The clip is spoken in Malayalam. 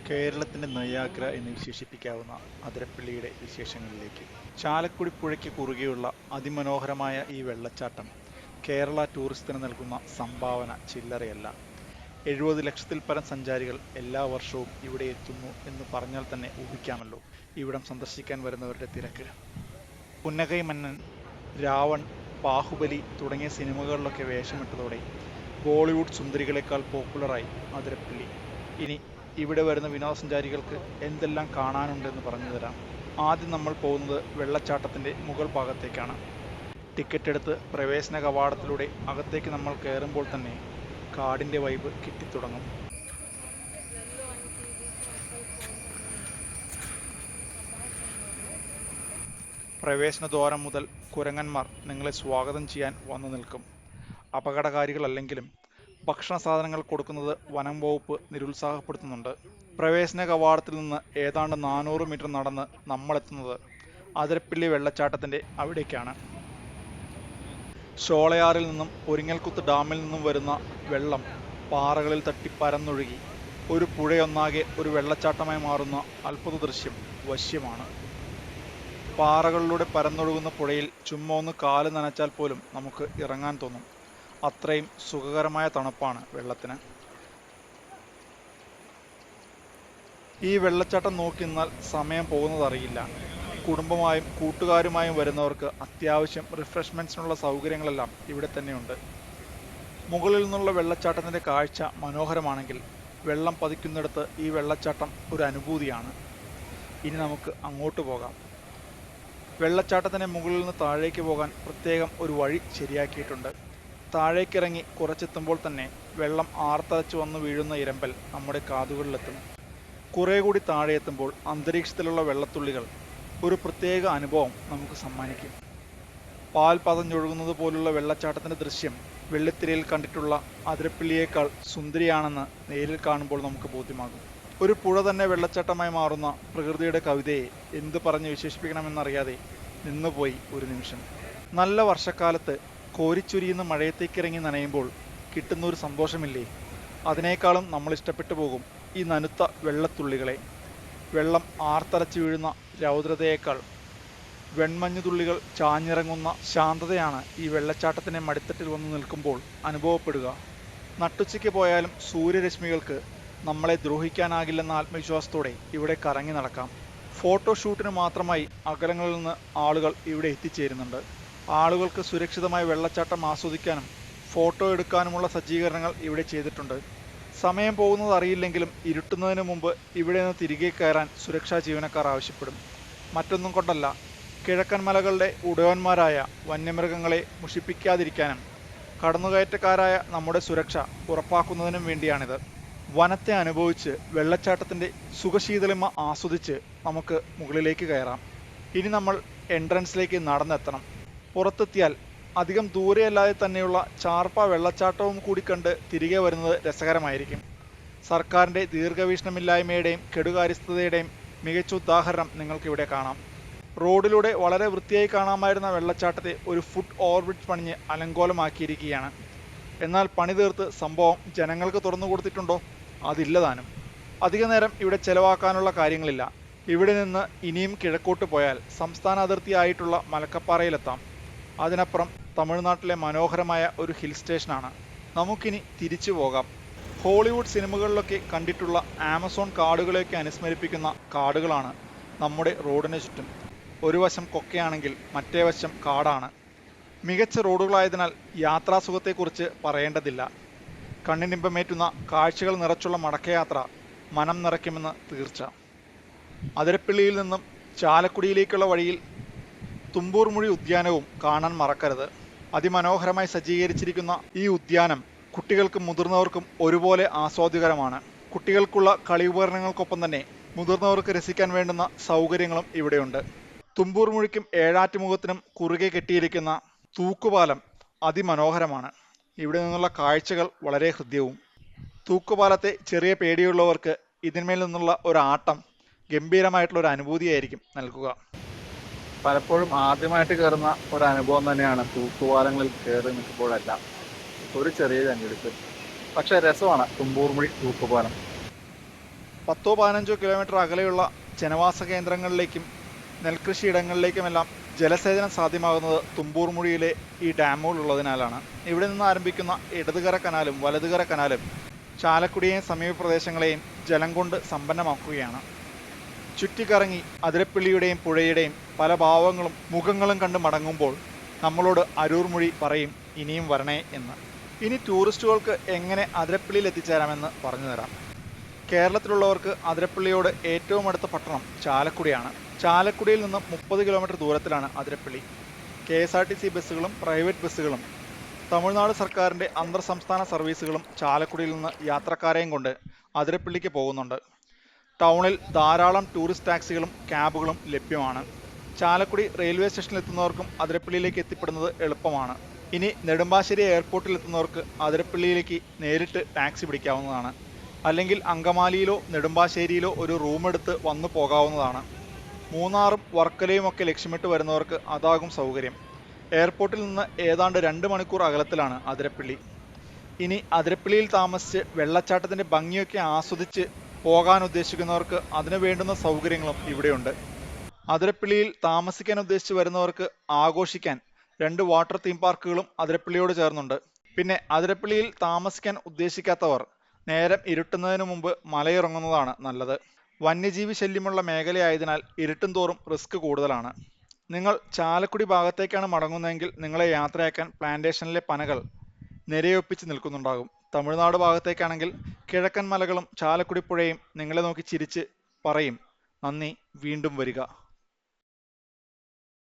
കേരളത്തിന്റെ നയാഗ്ര എന്ന് വിശേഷിപ്പിക്കാവുന്ന അതിരപ്പള്ളിയുടെ വിശേഷങ്ങളിലേക്ക്. ചാലക്കുടി പുഴയ്ക്ക് കുറുകെയുള്ള അതിമനോഹരമായ ഈ വെള്ളച്ചാട്ടം കേരള ടൂറിസത്തിന് നൽകുന്ന സംഭാവന ചില്ലറയല്ല. 70 ലക്ഷത്തിൽ പരം സഞ്ചാരികൾ എല്ലാ വർഷവും ഇവിടെ എത്തുന്നു എന്ന് പറഞ്ഞാൽ തന്നെ ഊഹിക്കാമല്ലോ ഇവിടം സന്ദർശിക്കാൻ വരുന്നവരുടെ തിരക്ക്. പുന്നകൈ മന്നൻ, രാവൺ, ബാഹുബലി തുടങ്ങിയ സിനിമകളിലൊക്കെ വേഷമിട്ടതോടെ ബോളിവുഡ് സുന്ദരികളെക്കാൾ പോപ്പുലറായി അതിരപ്പള്ളി. ഇനി ഇവിടെ വരുന്ന വിനോദസഞ്ചാരികൾക്ക് എന്തെല്ലാം കാണാനുണ്ടെന്ന് പറഞ്ഞു തരാം. ആദ്യം നമ്മൾ പോകുന്നത് വെള്ളച്ചാട്ടത്തിന്റെ മുകൾ ഭാഗത്തേക്കാണ്. ടിക്കറ്റ് എടുത്ത് പ്രവേശന കവാടത്തിലൂടെ അകത്തേക്ക് നമ്മൾ കയറുമ്പോൾ തന്നെ കാടിന്റെ വൈബ് കിട്ടിത്തുടങ്ങും. പ്രവേശന ദ്വാരം മുതൽ കുരങ്ങന്മാർ നിങ്ങളെ സ്വാഗതം ചെയ്യാൻ വന്നു നിൽക്കും. അപകടകാരികളല്ലെങ്കിലും ഭക്ഷണ സാധനങ്ങൾ കൊടുക്കുന്നത് വനം വകുപ്പ് നിരുത്സാഹപ്പെടുത്തുന്നുണ്ട്. പ്രവേശന കവാടത്തിൽ നിന്ന് ഏതാണ്ട് 400 മീറ്റർ നടന്ന് നമ്മളെത്തുന്നത് അതിരപ്പള്ളി വെള്ളച്ചാട്ടത്തിന്റെ അവിടേക്കാണ്. ഷോളയാറിൽ നിന്നും ഒരിങ്ങൽക്കുത്ത് ഡാമിൽ നിന്നും വരുന്ന വെള്ളം പാറകളിൽ തട്ടി പരന്നൊഴുകി ഒരു പുഴയൊന്നാകെ ഒരു വെള്ളച്ചാട്ടമായി മാറുന്ന അത്ഭുത ദൃശ്യം വശ്യമാണ്. പാറകളിലൂടെ പരന്നൊഴുകുന്ന പുഴയിൽ ചുമ്മാ ഒന്ന് കാല് നനച്ചാൽ പോലും നമുക്ക് ഇറങ്ങാൻ തോന്നും. അത്രയും സുഖകരമായ തണുപ്പാണ് വെള്ളത്തിന്. ഈ വെള്ളച്ചാട്ടം നോക്കി നിന്നാൽ സമയം പോകുന്നത് അറിയില്ല. കുടുംബമായും കൂട്ടുകാരുമായും വരുന്നവർക്ക് അത്യാവശ്യം റിഫ്രഷ്മെന്റ്സിനുള്ള സൗകര്യങ്ങളെല്ലാം ഇവിടെ തന്നെയുണ്ട്. മുകളിൽ നിന്നുള്ള വെള്ളച്ചാട്ടത്തിന്റെ കാഴ്ച മനോഹരമാണെങ്കിൽ വെള്ളം പതിക്കുന്നിടത്ത് ഈ വെള്ളച്ചാട്ടം ഒരു അനുഭൂതിയാണ്. ഇനി നമുക്ക് അങ്ങോട്ട് പോകാം. വെള്ളച്ചാട്ടത്തിന്റെ മുകളിൽ നിന്ന് താഴേക്ക് പോകാൻ പ്രത്യേകം ഒരു വഴി ശരിയാക്കിയിട്ടുണ്ട്. താഴേക്കിറങ്ങി കുറച്ചെത്തുമ്പോൾ തന്നെ വെള്ളം ആർത്തലച്ചു വന്ന് വീഴുന്ന ഇരമ്പൽ നമ്മുടെ കാതുകളിലെത്തും. കുറെ കൂടി താഴെ എത്തുമ്പോൾ അന്തരീക്ഷത്തിലുള്ള വെള്ളത്തുള്ളികൾ ഒരു പ്രത്യേക അനുഭവം നമുക്ക് സമ്മാനിക്കും. പാൽ പതഞ്ഞൊഴുകുന്നത് പോലുള്ള വെള്ളച്ചാട്ടത്തിന്റെ ദൃശ്യം വെള്ളിത്തിരയിൽ കണ്ടിട്ടുള്ള അതിരപ്പള്ളിയേക്കാൾ സുന്ദരിയാണെന്ന് നേരിൽ കാണുമ്പോൾ നമുക്ക് ബോധ്യമാകും. ഒരു പുഴ തന്നെ വെള്ളച്ചാട്ടമായി മാറുന്ന പ്രകൃതിയുടെ കവിതയെ എന്ത് പറഞ്ഞ് വിശേഷിപ്പിക്കണമെന്നറിയാതെ നിന്നുപോയി ഒരു നിമിഷം. നല്ല വർഷക്കാലത്ത് കോരിച്ചൊരിയുന്ന മഴയത്തേക്കിറങ്ങി നനയുമ്പോൾ കിട്ടുന്ന ഒരു സന്തോഷമില്ലേ, അതിനേക്കാളും നമ്മൾ ഇഷ്ടപ്പെട്ടു പോകും ഈ നനുത്ത വെള്ളത്തുള്ളികളെ. വെള്ളം ആർത്തലച്ചു വീഴുന്ന രൗദ്രതയേക്കാൾ വെൺമഞ്ഞുതുള്ളികൾ ചാഞ്ഞിറങ്ങുന്ന ശാന്തതയാണ് ഈ വെള്ളച്ചാട്ടത്തിന്റെ മടിത്തട്ടിൽ വന്നു നിൽക്കുമ്പോൾ അനുഭവപ്പെടുക. നട്ടുച്ചയ്ക്ക് പോയാലും സൂര്യരശ്മികൾക്ക് നമ്മളെ ദ്രോഹിക്കാനാകില്ലെന്ന ആത്മവിശ്വാസത്തോടെ ഇവിടെ കറങ്ങി നടക്കാം. ഫോട്ടോഷൂട്ടിന് മാത്രമായി അകലങ്ങളിൽ നിന്ന് ആളുകൾ ഇവിടെ എത്തിച്ചേരുന്നുണ്ട്. ആളുകൾക്ക് സുരക്ഷിതമായി വെള്ളച്ചാട്ടം ആസ്വദിക്കാനും ഫോട്ടോ എടുക്കാനുമുള്ള സജ്ജീകരണങ്ങൾ ഇവിടെ ചെയ്തിട്ടുണ്ട്. സമയം പോകുന്നത് അറിയില്ലെങ്കിലും ഇരുട്ടുന്നതിന് മുമ്പ് ഇവിടെ നിന്ന് തിരികെ കയറാൻ സുരക്ഷാ ജീവനക്കാർ ആവശ്യപ്പെടും. മറ്റൊന്നും കൊണ്ടല്ല, കിഴക്കൻ മലകളുടെ ഉടയവന്മാരായ വന്യമൃഗങ്ങളെ മുഷിപ്പിക്കാതിരിക്കാനും കടന്നുകയറ്റക്കാരായ നമ്മുടെ സുരക്ഷ ഉറപ്പാക്കുന്നതിനും വേണ്ടിയാണിത്. വനത്തെ അനുഭവിച്ച് വെള്ളച്ചാട്ടത്തിന്റെ സുഖശീതളിമ ആസ്വദിച്ച് നമുക്ക് മുകളിലേക്ക് കയറാം. ഇനി നമ്മൾ എൻട്രൻസിലേക്ക് നടന്നെത്തണം. പുറത്തെത്തിയാൽ അധികം ദൂരെയല്ലാതെ തന്നെയുള്ള ചാർപ്പ വെള്ളച്ചാട്ടവും കൂടി കണ്ട് തിരികെ വരുന്നത് രസകരമായിരിക്കും. സർക്കാരിന്റെ ദീർഘവീക്ഷണമില്ലായ്മയുടെയും കെടുകാര്യസ്ഥതയുടെയും മികച്ച ഉദാഹരണം നിങ്ങൾക്കിവിടെ കാണാം. റോഡിലൂടെ വളരെ വൃത്തിയായി കാണാമായിരുന്ന വെള്ളച്ചാട്ടത്തെ ഒരു ഫുട് ഓവർബ്രിഡ്ജ് പണിഞ്ഞ് അലങ്കോലമാക്കിയിരിക്കുകയാണ്. എന്നാൽ പണി തീർത്ത് സംഭവം ജനങ്ങൾക്ക് തുറന്നു കൊടുത്തിട്ടുണ്ടോ? അതില്ലതാനും. അധിക നേരം ഇവിടെ ചെലവാക്കാനുള്ള കാര്യങ്ങളില്ല. ഇവിടെ നിന്ന് ഇനിയും കിഴക്കോട്ട് പോയാൽ സംസ്ഥാന അതിർത്തിയായിട്ടുള്ള മലക്കപ്പാറയിലെത്താം. അതിനപ്പുറം തമിഴ്നാട്ടിലെ മനോഹരമായ ഒരു ഹിൽ സ്റ്റേഷനാണ്. നമുക്കിനി തിരിച്ചു പോകാം. ഹോളിവുഡ് സിനിമകളിലൊക്കെ കണ്ടിട്ടുള്ള ആമസോൺ കാടുകളെയൊക്കെ അനുസ്മരിപ്പിക്കുന്ന കാടുകളാണ് നമ്മുടെ റോഡിന് ചുറ്റും. ഒരു വശം കൊക്കയാണെങ്കിൽ മറ്റേ വശം കാടാണ്. മികച്ച റോഡുകളായതിനാൽ യാത്രാസുഖത്തെക്കുറിച്ച് പറയേണ്ടതില്ല. കണ്ണിനിമ്പമേറ്റുന്ന കാഴ്ചകൾ നിറച്ചുള്ള മടക്കയാത്ര മനം നിറയ്ക്കുമെന്ന് തീർച്ച. അതിരപ്പള്ളിയിൽ നിന്നും ചാലക്കുടിയിലേക്കുള്ള വഴിയിൽ തുമ്പൂർമുഴി ഉദ്യാനവും കാണാൻ മറക്കരുത്. അതിമനോഹരമായി സജ്ജീകരിച്ചിരിക്കുന്ന ഈ ഉദ്യാനം കുട്ടികൾക്കും മുതിർന്നവർക്കും ഒരുപോലെ ആസ്വാദ്യകരമാണ്. കുട്ടികൾക്കുള്ള കളി ഉപകരണങ്ങൾക്കൊപ്പം തന്നെ മുതിർന്നവർക്ക് രസിക്കാൻ വേണ്ടുന്ന സൗകര്യങ്ങളും ഇവിടെയുണ്ട്. തുമ്പൂർമുഴിക്കും ഏഴാറ്റുമുഖത്തിനും കുറുകെ കെട്ടിയിരിക്കുന്ന തൂക്കുപാലം അതിമനോഹരമാണ്. ഇവിടെ നിന്നുള്ള കാഴ്ചകൾ വളരെ ഹൃദ്യവും. തൂക്കുപാലത്തെ ചെറിയ പേടിയുള്ളവർക്ക് ഇതിന്മേൽ നിന്നുള്ള ഒരു ആട്ടം ഗംഭീരമായിട്ടുള്ള ഒരു അനുഭൂതിയായിരിക്കും നൽകുക. പലപ്പോഴും ആദ്യമായിട്ട് കയറുന്ന ഒരു അനുഭവം തന്നെയാണ് തൂക്കുപാലങ്ങളിൽ കയറി നിൽക്കുമ്പോഴെല്ലാം. ഒരു ചെറിയ ചങ്കെടുപ്പ്, പക്ഷെ രസമാണ് തുമ്പൂർമുഴി തൂക്കുപാലം. 10-15 കിലോമീറ്റർ അകലെയുള്ള ജനവാസ കേന്ദ്രങ്ങളിലേക്കും നെൽകൃഷിയിടങ്ങളിലേക്കുമെല്ലാം ജലസേചനം സാധ്യമാകുന്നത് തുമ്പൂർമുഴിയിലെ ഈ ഡാമുകൾ ഉള്ളതിനാലാണ്. ഇവിടെ നിന്ന് ആരംഭിക്കുന്ന ഇടതുകര കനാലും വലതുകര കനാലും ചാലക്കുടിയെയും സമീപ പ്രദേശങ്ങളെയും ജലം കൊണ്ട് സമ്പന്നമാക്കുകയാണ്. ചുറ്റിക്കറങ്ങി അതിരപ്പിള്ളിയുടെയും പുഴയുടെയും പല ഭാവങ്ങളും മുഖങ്ങളും കണ്ട് മടങ്ങുമ്പോൾ നമ്മളോട് അരൂർ മൊഴി പറയും ഇനിയും വരണേ എന്ന്. ഇനി ടൂറിസ്റ്റുകൾക്ക് എങ്ങനെ അതിരപ്പിള്ളിയിൽ എത്തിച്ചേരാമെന്ന് പറഞ്ഞു തരാം. കേരളത്തിലുള്ളവർക്ക് അതിരപ്പിള്ളിയോട് ഏറ്റവും അടുത്ത പട്ടണം ചാലക്കുടിയാണ്. ചാലക്കുടിയിൽ നിന്ന് 30 കിലോമീറ്റർ ദൂരത്തിലാണ് അതിരപ്പിള്ളി. KSRTC ബസ്സുകളും പ്രൈവറ്റ് ബസ്സുകളും തമിഴ്നാട് സർക്കാരിൻ്റെ അന്തർ സംസ്ഥാന സർവീസുകളും ചാലക്കുടിയിൽ നിന്ന് യാത്രക്കാരെയും കൊണ്ട് അതിരപ്പിള്ളിക്ക് പോകുന്നുണ്ട്. ടൗണിൽ ധാരാളം ടൂറിസ്റ്റ് ടാക്സികളും ക്യാബുകളും ലഭ്യമാണ്. ചാലക്കുടി റെയിൽവേ സ്റ്റേഷനിൽ എത്തുന്നവർക്കും അതിരപ്പിള്ളിയിലേക്ക് എത്തിപ്പെടുന്നത് എളുപ്പമാണ്. ഇനി നെടുമ്പാശ്ശേരി എയർപോർട്ടിൽ എത്തുന്നവർക്ക് അതിരപ്പിള്ളിയിലേക്ക് നേരിട്ട് ടാക്സി പിടിക്കാവുന്നതാണ്. അല്ലെങ്കിൽ അങ്കമാലിയിലോ നെടുമ്പാശ്ശേരിയിലോ ഒരു റൂമെടുത്ത് വന്നു പോകാവുന്നതാണ്. മൂന്നാറും വർക്കലയുമൊക്കെ ലക്ഷ്യമിട്ട് വരുന്നവർക്ക് അതാകും സൗകര്യം. എയർപോർട്ടിൽ നിന്ന് ഏതാണ്ട് 2 മണിക്കൂർ അകലത്തിലാണ് അതിരപ്പിള്ളി. ഇനി അതിരപ്പിള്ളിയിൽ താമസിച്ച് വെള്ളച്ചാട്ടത്തിൻ്റെ ഭംഗിയൊക്കെ ആസ്വദിച്ച് പോകാൻ ഉദ്ദേശിക്കുന്നവർക്ക് അതിനു വേണ്ടുന്ന സൗകര്യങ്ങളും ഇവിടെയുണ്ട്. അതിരപ്പിള്ളിയിൽ താമസിക്കാൻ ഉദ്ദേശിച്ച് വരുന്നവർക്ക് ആഘോഷിക്കാൻ 2 വാട്ടർ തീം പാർക്കുകളും അതിരപ്പിള്ളിയോട് ചേർന്നുണ്ട്. പിന്നെ അതിരപ്പിള്ളിയിൽ താമസിക്കാൻ ഉദ്ദേശിക്കാത്തവർ നേരം ഇരുട്ടുന്നതിന് മുമ്പ് മലയിറങ്ങുന്നതാണ് നല്ലത്. വന്യജീവി ശല്യമുള്ള മേഖലയായതിനാൽ ഇരുട്ടും തോറും റിസ്ക് കൂടുതലാണ്. നിങ്ങൾ ചാലക്കുടി ഭാഗത്തേക്കാണ് മടങ്ങുന്നതെങ്കിൽ നിങ്ങളെ യാത്രയാക്കാൻ പ്ലാന്റേഷനിലെ പനകൾ നിരയൊപ്പിച്ച് നിൽക്കുന്നുണ്ടാകും. തമിഴ്നാട് ഭാഗത്തേക്കാണെങ്കിൽ കിഴക്കൻ മലകളും ചാലക്കുടി പുഴയും നിങ്ങളെ നോക്കി ചിരിച്ച് പറയും നന്ദി, വീണ്ടും വരിക.